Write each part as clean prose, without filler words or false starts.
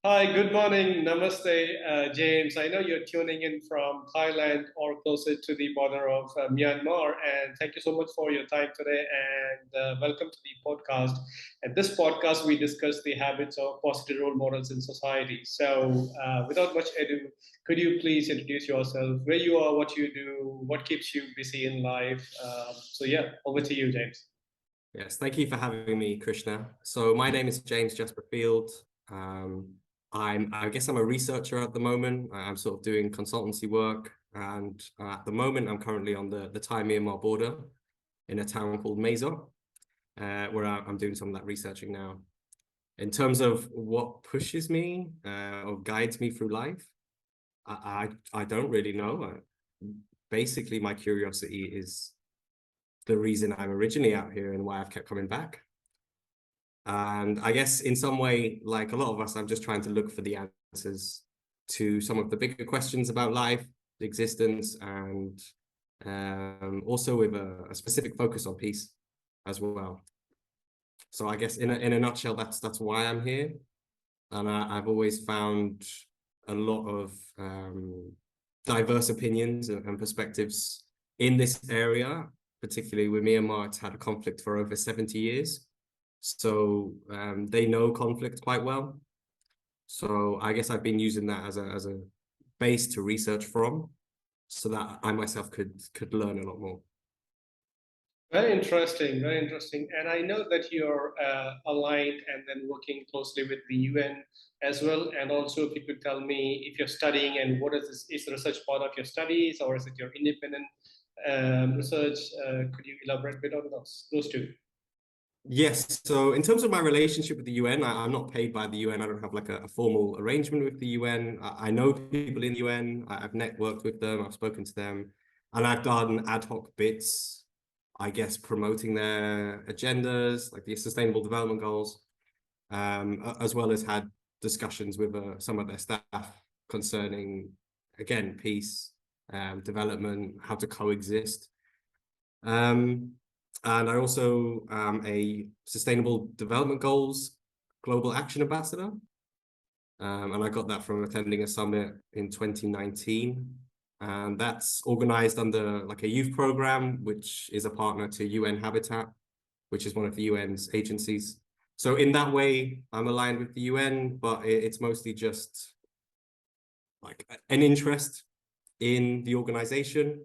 Hi, good morning. Namaste, James. I know you're tuning in from Thailand or closer to the border of Myanmar. And thank you so much for your time today. And welcome to the podcast. At this podcast, we discuss the habits of positive role models in society. So, without much ado, could you please introduce yourself, where you are, what you do, what keeps you busy in life? Yeah, over to you, James. Yes, thank you for having me, Krishna. So my name is James Jasper Field. Um, I guess I'm a researcher at the moment. I'm sort of doing consultancy work, and at the moment I'm currently on the Thai-Myanmar border in a town called Maeso, where I'm doing some of that researching now. In terms of what pushes me or guides me through life, I don't really know. Basically, my curiosity is the reason I'm originally out here and why I've kept coming back. And I guess in some way, like a lot of us, I'm just trying to look for the answers to some of the bigger questions about life, existence, and also with a specific focus on peace as well. So I guess in a nutshell, that's why I'm here. And I've always found a lot of diverse opinions and perspectives in this area, particularly with Myanmar. It's had a conflict for over 70 years. So they know conflict quite well. So I guess I've been using that as a base to research from, so that I myself could learn a lot more. Very interesting, very interesting. And I know that you're aligned and then working closely with the UN as well. And also, if you could tell me if you're studying and what is this, is the research part of your studies or is it your independent research? Could you elaborate a bit on those two? Yes, so in terms of my relationship with the UN, I'm not paid by the UN. I don't have like a formal arrangement with the UN. I know people in the UN. I've networked with them. I've spoken to them, and I've done ad hoc bits, I guess, promoting their agendas, like the Sustainable Development Goals, as well as had discussions with some of their staff concerning, again, peace, development, how to coexist. Um, and I also am a Sustainable Development Goals Global Action Ambassador. And I got that from attending a summit in 2019. And that's organized under like a youth program, which is a partner to UN Habitat, which is one of the UN's agencies. So in that way, I'm aligned with the UN, but it's mostly just like an interest in the organization.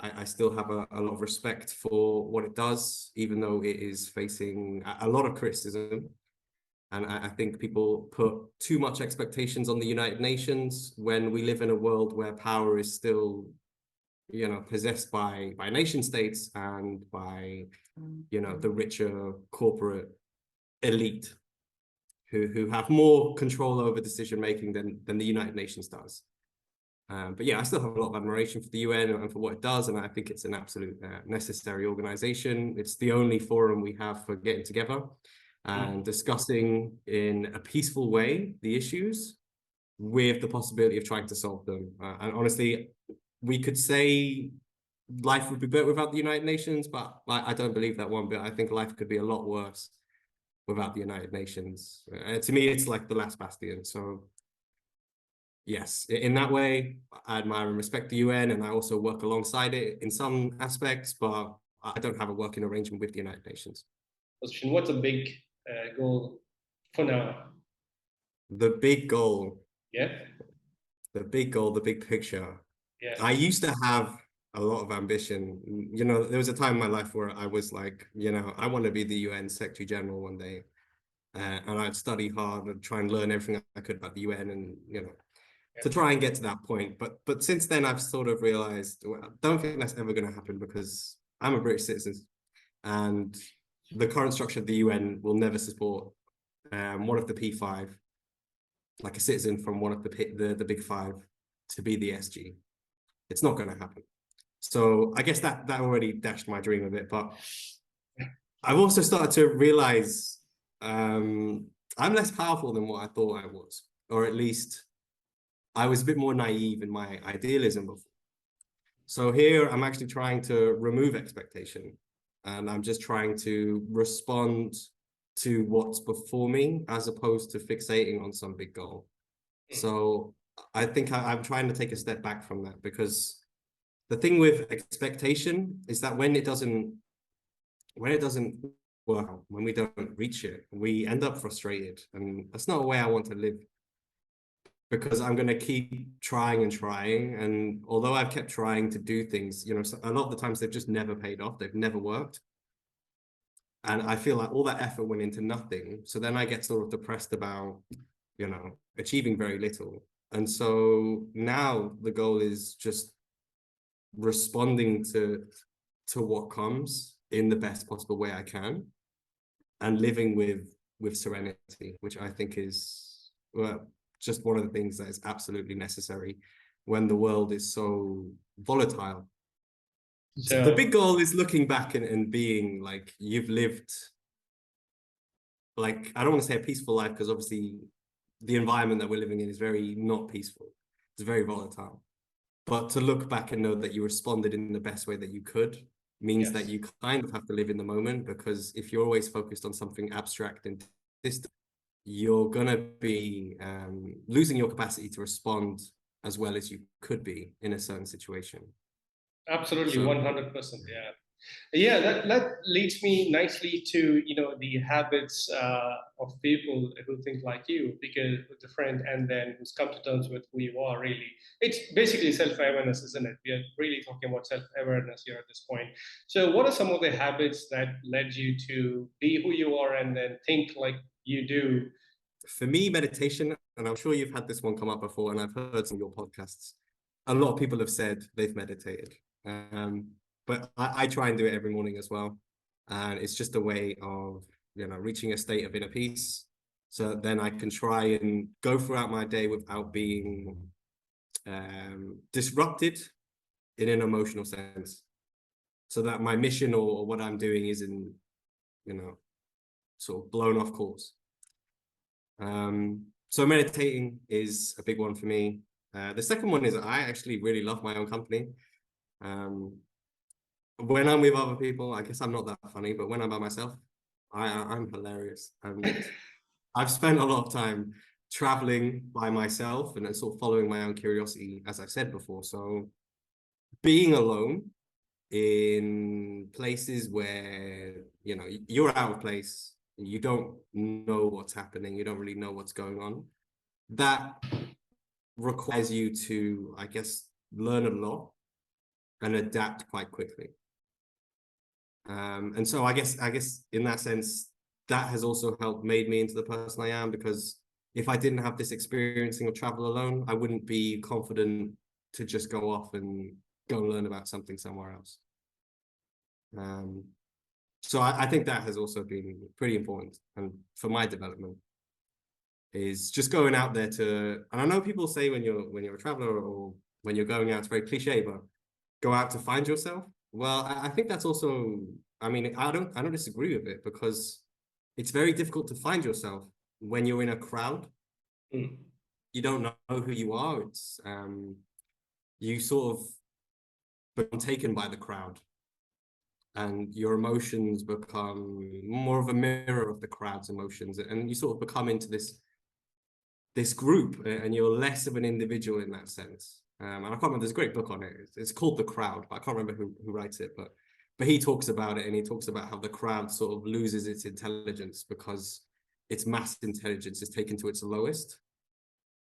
I still have a lot of respect for what it does, even though it is facing a lot of criticism. And I think people put too much expectations on the United Nations when we live in a world where power is still, possessed by nation states and by, the richer corporate elite who have more control over decision making than the United Nations does. But yeah, I still have a lot of admiration for the UN and for what it does, and I think it's an absolute necessary organization. It's the only forum we have for getting together and discussing in a peaceful way the issues with the possibility of trying to solve them. And honestly, we could say life would be better without the United Nations, but I don't believe that one bit. I think life could be a lot worse without the United Nations. To me, it's like the last bastion. So yes, in that way, I admire and respect the UN, and I also work alongside it in some aspects, but I don't have a working arrangement with the United Nations. Position. What's a big goal for now? The big goal, Yeah, the big picture. yeah. I used to have a lot of ambition. There was a time in my life where I was like, I want to be the UN Secretary General one day. And I'd study hard and try and learn everything I could about the UN and, to try and get to that point. But since then, I've sort of realized, well, I don't think that's ever going to happen because I'm a British citizen and the current structure of the UN will never support one of the P5, like a citizen from one of the big five, to be the SG. It's not going to happen. So I guess that already dashed my dream a bit. But I've also started to realize I'm less powerful than what I thought I was, or at least I was a bit more naive in my idealism before. So here I'm actually trying to remove expectation, and I'm just trying to respond to what's before me as opposed to fixating on some big goal. So I think I'm trying to take a step back from that, because the thing with expectation is that when it doesn't work out, when we don't reach it, we end up frustrated, and that's not a way I want to live, because I'm going to keep trying and trying. And although I've kept trying to do things, you know, a lot of the times they've just never paid off. They've never worked. And I feel like all that effort went into nothing. So then I get sort of depressed about, you know, achieving very little. And so now the goal is just responding to what comes in the best possible way I can, and living with serenity, which I think is, well, just one of the things that is absolutely necessary when the world is so volatile. So the big goal is looking back and being like, you've lived, like, I don't want to say a peaceful life, because obviously the environment that we're living in is very not peaceful. It's very volatile. But to look back and know that you responded in the best way that you could means that you kind of have to live in the moment, because if you're always focused on something abstract and distant, you're going to be losing your capacity to respond as well as you could be in a certain situation. Absolutely, 100%. Yeah. Yeah, that leads me nicely to, you know, the habits of people who think like you, because with a friend, and then who's come to terms with who you are. Really, it's basically self-awareness, isn't it? We are really talking about self-awareness here at this point. So what are some of the habits that led you to be who you are and then think like you do? For me, meditation, and I'm sure you've had this one come up before, and I've heard some of your podcasts, a lot of people have said they've meditated. But I try and do it every morning as well. And it's just a way of, you know, reaching a state of inner peace. So then I can try and go throughout my day without being disrupted in an emotional sense. So that my mission or what I'm doing isn't, you know, sort of blown off course. So meditating is a big one for me. The second one is I actually really love my own company. When I'm with other people, I guess I'm not that funny, but when I'm by myself, I'm hilarious. And I've spent a lot of time traveling by myself and sort of following my own curiosity, as I said before. So being alone in places where, you know, you're out of place, you don't know what's happening, you don't really know what's going on, that requires you to, I guess, learn a lot and adapt quite quickly. And so I guess in that sense, that has also helped made me into the person I am, because if I didn't have this experiencing of travel alone, I wouldn't be confident to just go off and go and learn about something somewhere else. So I think that has also been pretty important, and for my development is just going out there to, and I know people say when you're a traveler or when you're going out, it's very cliche, but go out to find yourself. Well, I think that's also, I mean, I don't disagree with it, because it's very difficult to find yourself when you're in a crowd. You don't know who you are. It's you sort of become taken by the crowd, and your emotions become more of a mirror of the crowd's emotions, and you sort of become into this group, and you're less of an individual in that sense. And I can't remember, there's a great book on it. It's called The Crowd, but I can't remember who writes it, but he talks about it, and he talks about how the crowd sort of loses its intelligence because its mass intelligence is taken to its lowest.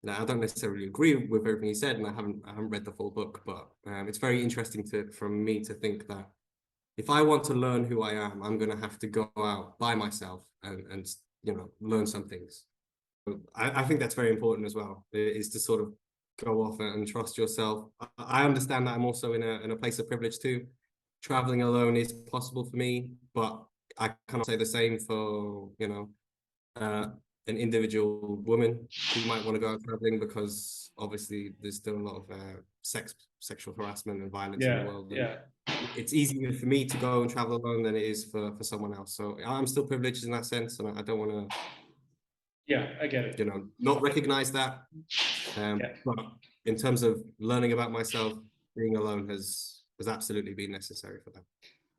Now, I don't necessarily agree with everything he said, and I haven't read the full book, but it's very interesting for me to think that if I want to learn who I am, I'm going to have to go out by myself and you know, learn some things. I think that's very important as well, is to sort of go off and trust yourself. I understand that I'm also in a place of privilege too. Traveling alone is possible for me, but I cannot say the same for, you know, an individual woman who might want to go out traveling, because obviously there's still a lot of sexual harassment and violence in the world. Yeah. It's easier for me to go and travel alone than it is for someone else. So I'm still privileged in that sense, and I don't want to, yeah, I get it, you know, not recognize that. But in terms of learning about myself, being alone has absolutely been necessary for that.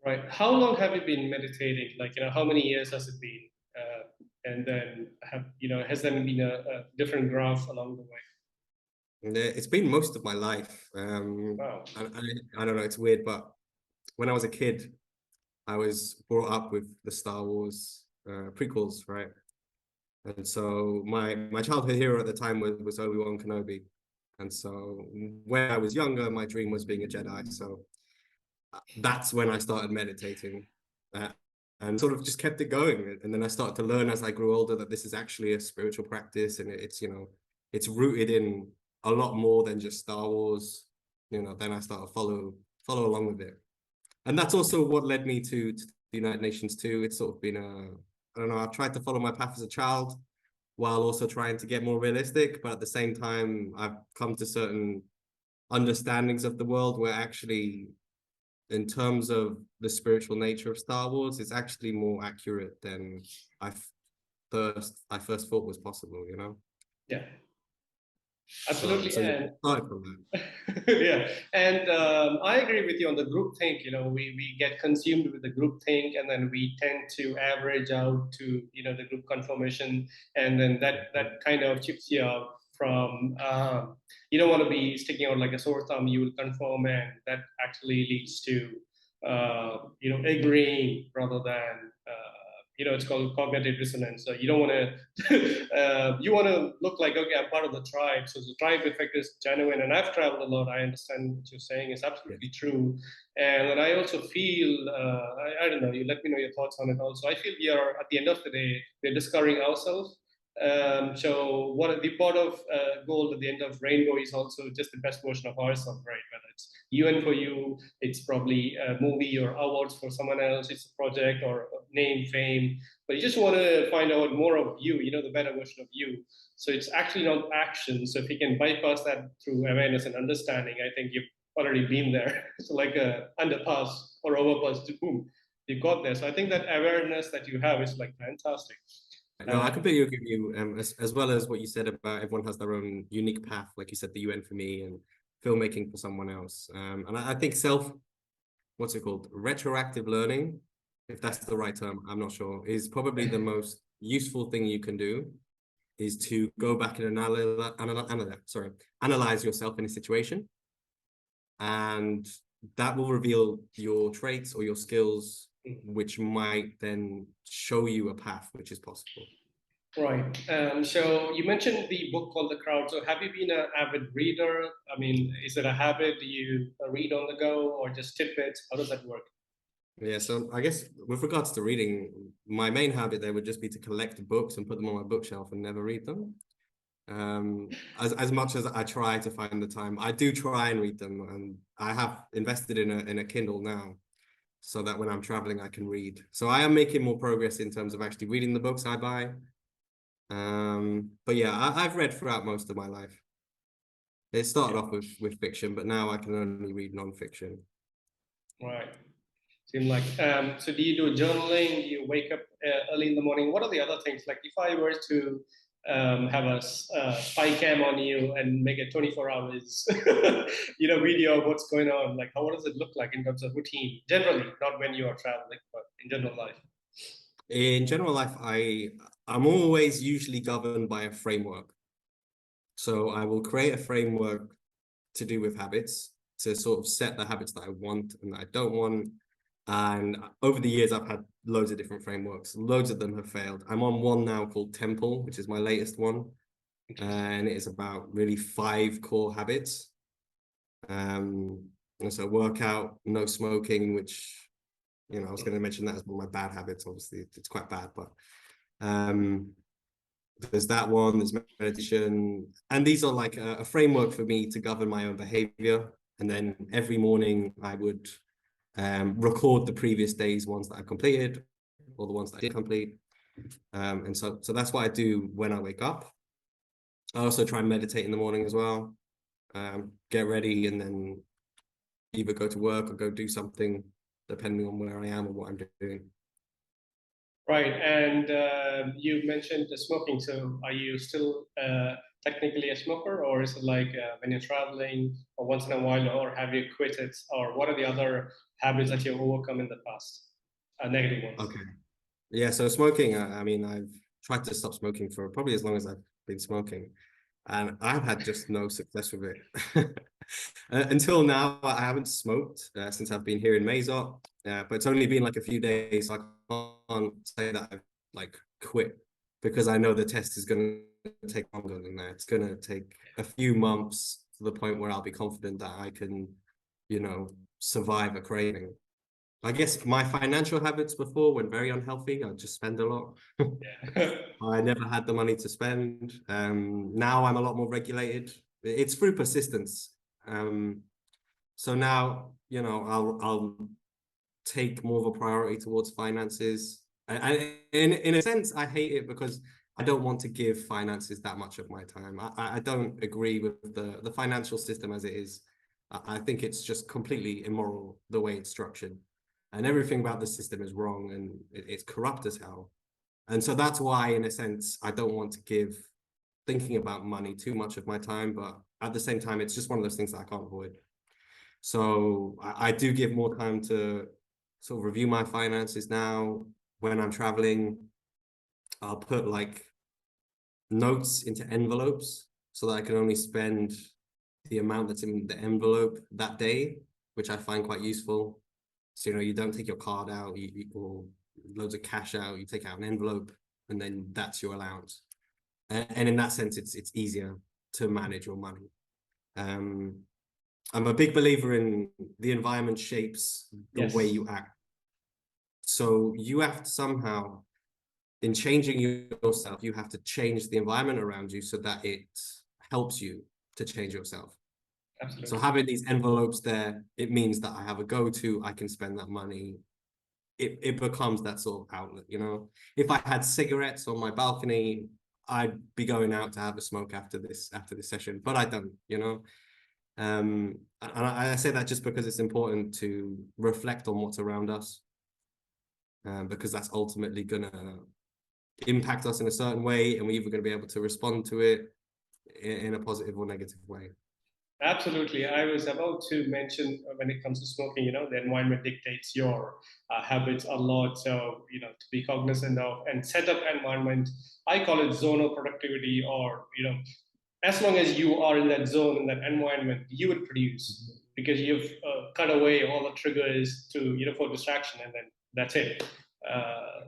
Right. How long have you been meditating? Like, you know, how many years has it been? and then has there been a different graph along the way? It's been most of my life. Wow. I don't know, it's weird, but when I was a kid, I was brought up with the Star Wars prequels, right? And so my childhood hero at the time was Obi-Wan Kenobi. And so when I was younger, my dream was being a Jedi. So that's when I started meditating, uh, and sort of just kept it going. And then I started to learn as I grew older that this is actually a spiritual practice, and it's it's rooted in a lot more than just Star Wars. Then I started follow along with it, and that's also what led me to the United Nations too. It's sort of been I don't know, I've tried to follow my path as a child while also trying to get more realistic, but at the same time, I've come to certain understandings of the world where actually, in terms of the spiritual nature of Star Wars, it's actually more accurate than I first thought was possible, Yeah, So absolutely. so yeah, And started from that. yeah, and I agree with you on the group think. We get consumed with the group think, and then we tend to average out to the group conformation, and then that kind of chips you out from. You don't want to be sticking out like a sore thumb. You will conform, and that actually leads to agreeing rather than it's called cognitive dissonance. So you don't want to you want to look like, okay, I'm part of the tribe. So the tribe effect is genuine. And I've traveled a lot. I understand what you're saying is Yeah. absolutely true. And then I also feel, I don't know, you let me know your thoughts on it also. I feel we are, at the end of the day, we're discovering ourselves. So what the pot of gold at the end of rainbow is also just the best version of ourselves, right? Whether it's UN for you, it's probably a movie or awards for someone else, it's a project or name, fame, but you just want to find out more of you, the better version of you. So it's actually not action. So if you can bypass that through awareness and understanding, I think you've already been there. So like a underpass or overpass, boom, you got there. So I think that awareness that you have is like fantastic. No, I completely agree with you. As well as what you said about everyone has their own unique path, like you said, the UN for me and filmmaking for someone else. And I think what's it called? Retroactive learning, if that's the right term, I'm not sure, is probably the most useful thing you can do, is to go back and analyze yourself in a situation. And that will reveal your traits or your skills, which might then show you a path which is possible. Right. So you mentioned the book called The Crowd. So have you been an avid reader? I mean, is it a habit? Do you read on the go or just tidbits? How does that work? Yeah, so I guess with regards to reading, my main habit there would just be to collect books and put them on my bookshelf and never read them. As much as I try to find the time, I do try and read them, and I have invested in a Kindle now, so that when I'm traveling, I can read. So I am making more progress in terms of actually reading the books I buy. But yeah, I've read throughout most of my life. It started off with fiction, but now I can only read non-fiction. Right. Seem like so do you do journaling? Do you wake up early in the morning? What are the other things? Like if I were to have a spy cam on you and make a 24 hours video of what's going on, like what does it look like in terms of routine generally, not when you are traveling, but in general life? In general life, I'm always usually governed by a framework. So I will create a framework to do with habits, to sort of set the habits that I want and that I don't want. And over the years, I've had loads of different frameworks. Loads of them have failed. I'm on one now called Temple, which is my latest one. And it is about really 5 core habits. And so workout, no smoking, which, I was going to mention that as one of my bad habits. Obviously, it's quite bad, but there's that one, there's meditation, and these are like a framework for me to govern my own behavior. And then every morning I would record the previous day's ones that I completed or the ones that I did complete. And so that's what I do when I wake up. I also try and meditate in the morning as well. Get ready and then either go to work or go do something, depending on where I am or what I'm doing. Right, and you mentioned the smoking. So, are you still technically a smoker, or is it like when you're traveling, or once in a while, or have you quit it, or what are the other habits that you've overcome in the past, negative ones? Okay. Yeah, so smoking, I mean, I've tried to stop smoking for probably as long as I've been smoking, and I've had just no success with it. Until now, I haven't smoked since I've been here in Mazot, but it's only been like a few days. So I can't say that I've like quit, because I know the test is going to take longer than that. It's going to take a few months to the point where I'll be confident that I can, survive a craving. I guess my financial habits before were very unhealthy. I'd just spend a lot. Yeah. I never had the money to spend. Now I'm a lot more regulated. It's through persistence. So now, I'll take more of a priority towards finances. And in a sense, I hate it because I don't want to give finances that much of my time. I don't agree with the financial system as it is. I think it's just completely immoral the way it's structured. And everything about the system is wrong, and it's corrupt as hell. And so that's why, in a sense, I don't want to give thinking about money too much of my time. But at the same time, it's just one of those things that I can't avoid. So I do give more time to sort of review my finances now. When I'm traveling, I'll put like notes into envelopes so that I can only spend the amount that's in the envelope that day, which I find quite useful. So, you don't take your card out or loads of cash out, you take out an envelope and then that's your allowance. And in that sense, it's easier to manage your money. I'm a big believer in the environment shapes the way Yes. you act. So you have to somehow, in changing yourself, you have to change the environment around you so that it helps you to change yourself. So Absolutely. having these envelopes there, it means that I have a go-to, I can spend that money. It becomes that sort of outlet, If I had cigarettes on my balcony, I'd be going out to have a smoke after this session, but I don't, and I say that just because it's important to reflect on what's around us, because that's ultimately gonna impact us in a certain way, and we're either going to be able to respond to it in a positive or negative way. Absolutely. I was about to mention when it comes to smoking, the environment dictates your habits a lot. So, to be cognizant of and set up environment, I call it zonal productivity, or, as long as you are in that zone, in that environment, you would produce because you've cut away all the triggers to, for distraction, and then that's it.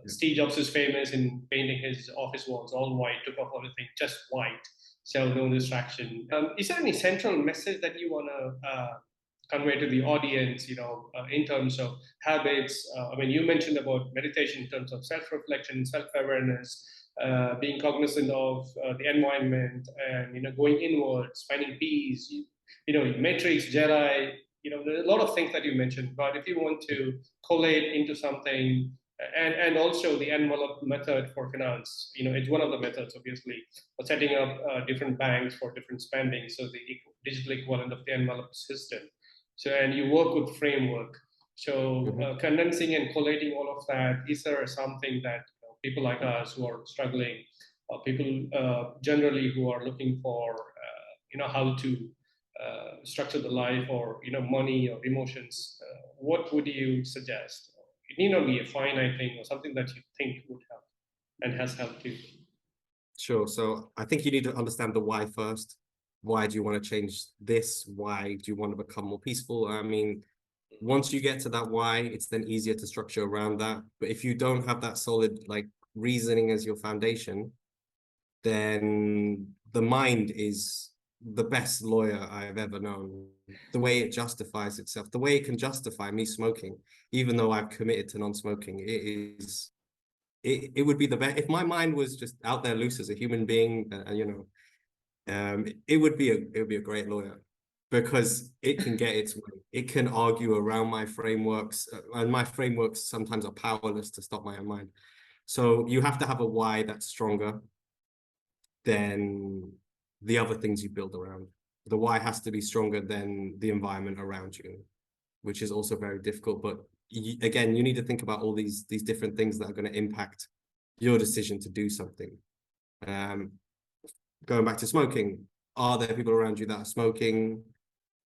Steve Jobs is famous in painting his office walls all white, took off everything just white, so no distraction. Is there any central message that you want to convey to the audience, in terms of habits? I mean, you mentioned about meditation in terms of self-reflection, self-awareness, being cognizant of the environment, and going inwards, finding peace. Matrix, Jedi. There are a lot of things that you mentioned. But if you want to collate into something, and also the envelope method for finance, it's one of the methods, obviously, for setting up different banks for different spending. So the digital equivalent of the envelope system. So, and you work with framework. So condensing and collating all of that, is there something that people like us who are struggling, people generally who are looking for, how to structure the life, or money or emotions, what would you suggest? It need not be a finite thing or something that you think would help and has helped you. Sure. So I think you need to understand the why first. Why do you want to change this? Why do you want to become more peaceful? I mean, once you get to that why, it's then easier to structure around that. But if you don't have that solid like reasoning as your foundation, then the mind is the best lawyer I've ever known. The way it justifies itself, the way it can justify me smoking, even though I've committed to non-smoking, it would be the best. If my mind was just out there loose as a human being, it would be a great lawyer, because it can get its way. It can argue around my frameworks, and my frameworks sometimes are powerless to stop my own mind. So you have to have a why that's stronger than the other things you build around. The why has to be stronger than the environment around you, which is also very difficult. But again, you need to think about all these different things that are going to impact your decision to do something. Going back to smoking, are there people around you that are smoking?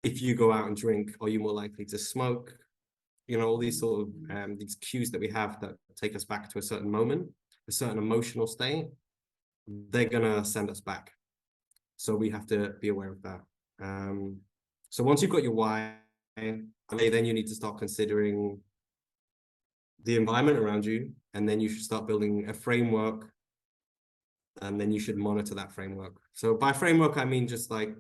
If you go out and drink, are you more likely to smoke? All these sort of these cues that we have that take us back to a certain moment. a certain emotional state, they're gonna send us back. So we have to be aware of that. So once you've got your why, then you need to start considering the environment around you, and then you should start building a framework, and then you should monitor that framework. So by framework, I mean just like,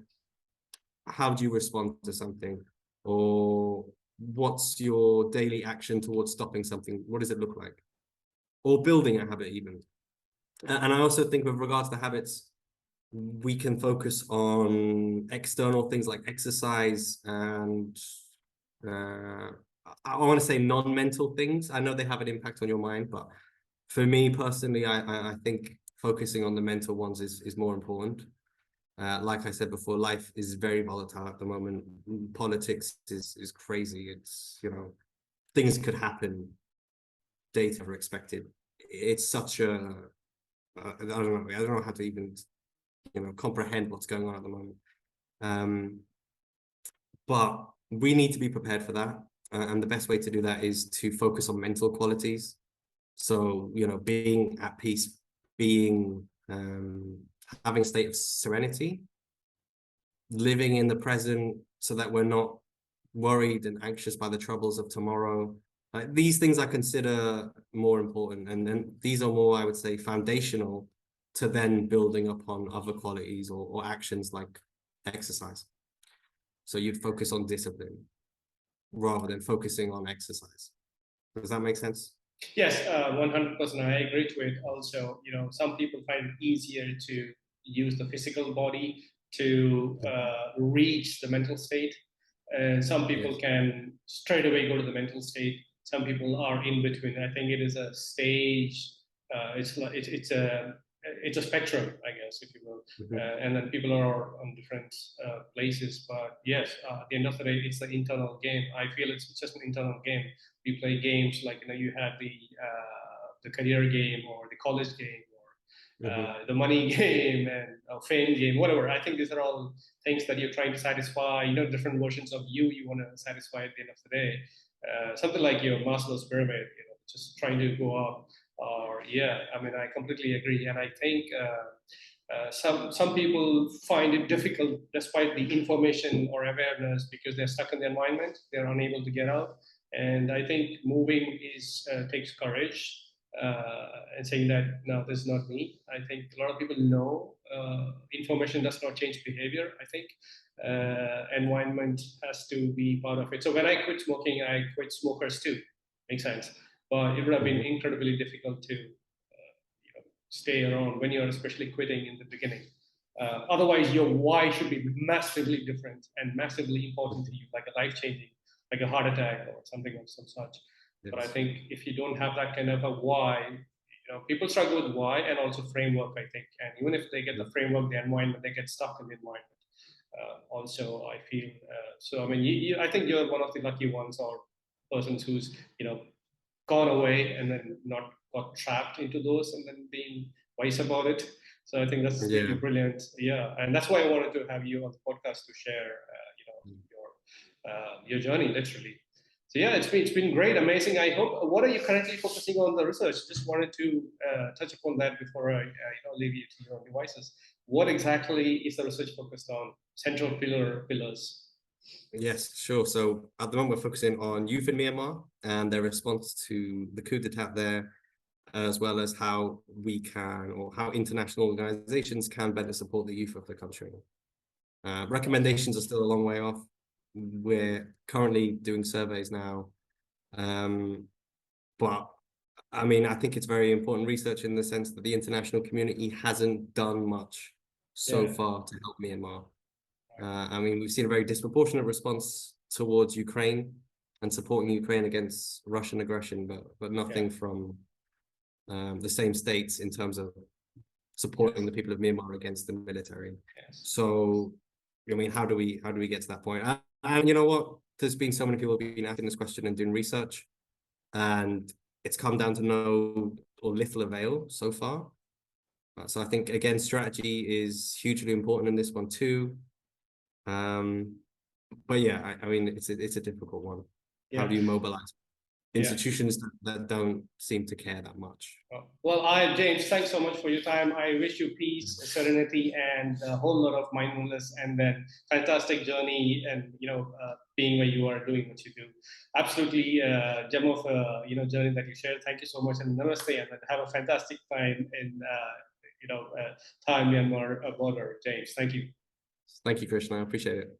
how do you respond to something, or what's your daily action towards stopping something? What does it look like? Or building a habit even. And I also think with regards to habits, we can focus on external things like exercise and I want to say non-mental things. I know they have an impact on your mind, but for me personally, I think focusing on the mental ones is more important. Like I said before, life is very volatile at the moment. Politics is crazy. It's, you know, things could happen days never expected. It's such a I don't know how to even, you know, comprehend what's going on at the moment. But we need to be prepared for that. And the best way to do that is to focus on mental qualities. So, you know, being at peace, being having a state of serenity, living in the present so that we're not worried and anxious by the troubles of tomorrow. These things I consider more important, and these are more, I would say, foundational to then building upon other qualities or actions like exercise. So you'd focus on discipline rather than focusing on exercise. Does that make sense? Yes, 100%. I agree to it. Also, you know, some people find it easier to use the physical body to reach the mental state, and some people Yes. can straight away go to the mental state. Some people are in between. I think it is a stage. It's a spectrum, I guess, if you will. And then people are on different places. But yes, at the end of the day, it's the internal game. I feel it's just an internal game. We play games like, you know, you have the career game or the college game or the money game and fame game, whatever. I think these are all things that you're trying to satisfy. You know, different versions of you want to satisfy at the end of the day. Something like your Maslow's pyramid, you know, just trying to go up. Or yeah, I mean, I completely agree, and I think. Some people find it difficult despite the information or awareness because they're stuck in the environment, they're unable to get out. And I think moving takes courage, and saying that no, this is not me. I think a lot of people know information does not change behavior. I think environment has to be part of it. So when I quit smoking, I quit smokers too. Makes sense. But it would have been incredibly difficult to stay around when you're especially quitting in the beginning. Otherwise, your why should be massively different and massively important to you, like a life changing, like a heart attack or something of some such. Yes. But I think if you don't have that kind of a why, you know, people struggle with why and also framework, I think. And even if they get the framework, the environment, they get stuck in the environment. Also, I feel so. I mean, I think you're one of the lucky ones or persons who's, you know, gone away and then not got trapped into those and then being wise about it. So I think that's really brilliant. Yeah, and that's why I wanted to have you on the podcast to share, you know, your journey, literally. So yeah, it's been great, amazing. I hope. What are you currently focusing on the research? Just wanted to touch upon that before I leave you to your own devices. What exactly is the research focused on? Central pillars. Yes, sure. So at the moment, we're focusing on youth in Myanmar and their response to the coup d'etat there, as well as how we can, or how international organizations can better support the youth of the country. Recommendations are still a long way off. We're currently doing surveys now. But I mean, I think it's very important research in the sense that the international community hasn't done much so far to help Myanmar. I mean, we've seen a very disproportionate response towards Ukraine and supporting Ukraine against Russian aggression, but nothing from the same states in terms of supporting the people of Myanmar against the military. So, I mean, how do we get to that point? And you know what? There's been so many people who've been asking this question and doing research, and it's come down to no or little avail so far. So I think, again, strategy is hugely important in this one too. But yeah, I mean, it's a difficult one. How do you mobilize institutions that don't seem to care that much. Well, James, thanks so much for your time. I wish you peace, serenity, and a whole lot of mindfulness, and then fantastic journey, and being where you are, doing what you do. Absolutely, gem of journey that you shared. Thank you so much, and namaste, and have a fantastic time in Thai-Myanmar border, James. Thank you. Thank you, Krishna. I appreciate it.